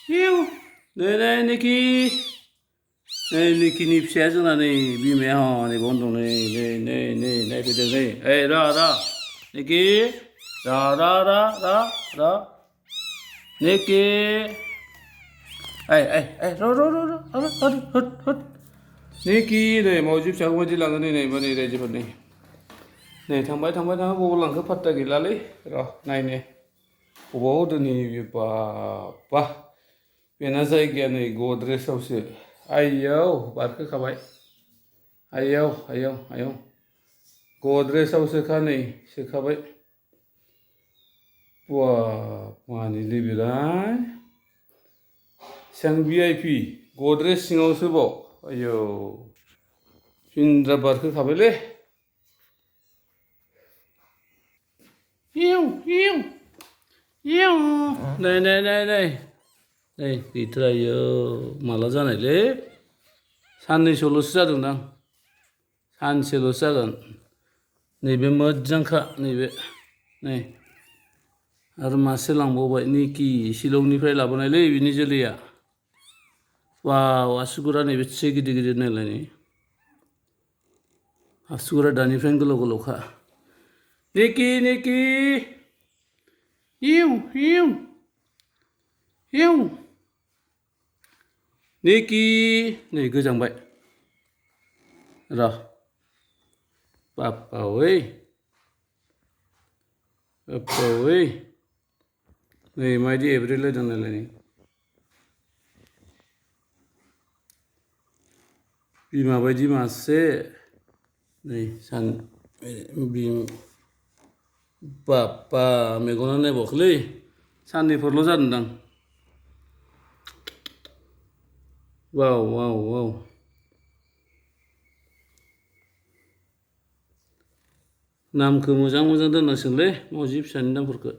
Yêu. Đây đây Niki. Đây Nikini phía dưới này bimaya họ này bốn đồng này này cái đường này. Ê ra. Niki. Ra. Niki. Ê ra. Hất. Niki này mau giúp cháu đi làm cái này mà này đây giúp này. Này thằng bay vô lần cứ phát ra cái lá lấy. Rồi này. Wow tuh nih pa biasa kayak nih godres sauce ayo barke kabai ayo godres sauce kan nih sekabai wah mani lebih dah sang VIP godres singaw sebo ayo Indra barke kabai le yêu Này. Đây, gitarayo malah जानायलै साननैसोल'सो जादोंदां सानसेल'सो जागोन नैबे मोजांखा नैबे नै आरो मासे लांबावबाय निकि शिलंनिफ्राय लाबोनायलै बिनि जोलैया वाव आसुगुरा नैबे एसे गिदिर नायलाय नै आसुगुरा दानिफ्रायनो गोलावखा निकि Yêu Niki này cứ chẳng vậy rồi papa ơi này mai đi April lên đằng này đi mà bây giờ mà sẽ này san bim papa mấy con này bọc lấy san đi phật lo dần đằng wow नामखौ मोजां दोननांसिगोनलै मावजि फिसानि नामफोरखौ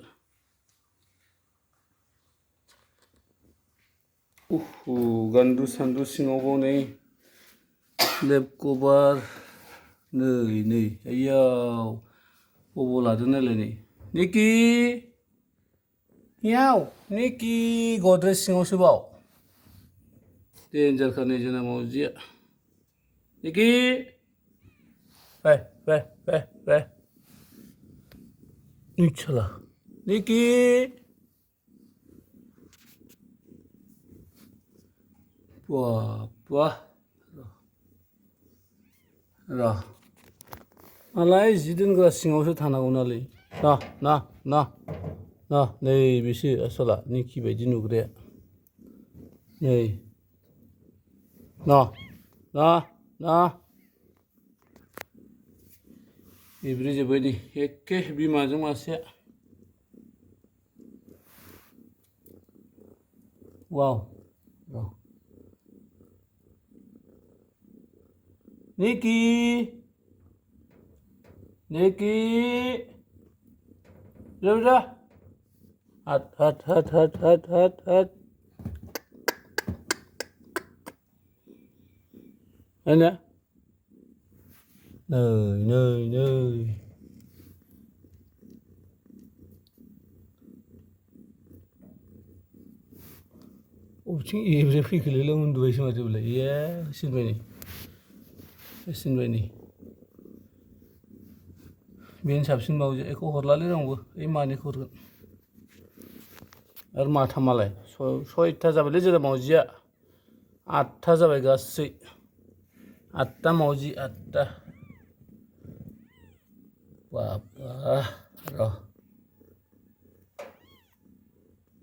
गान्दु सान्दु सिङावबो नै लेब कभार नै आयाव बबाव लादों नायलाय नै निकि गद्रेज सिङावसो बाव डेन्जारखा नै जोंना मावजिया निकि फै निचला निकि wah र मालाय जि दोनग्रा सिङावसो थानांगौनालै ना नै बेसो आसला निकि बायदि नुग्राया नै ना एब्रेजोब्बाय नै एखे बिमाजों मासेया वाव निकि जा हाट Ana नै अबेथिं एब्रे फैखोलै उन्दुबायसो माथो बेलाय सिनबाय नै बेनो साबसिन मावजि एखौ हरलालै रावबो ओइ मानैखौ हरगोन आरो माथामालाय सयथा जाबायलै जोंना मावजिया 8था जाबाय गासै 8टा मावजि 8टा बाबा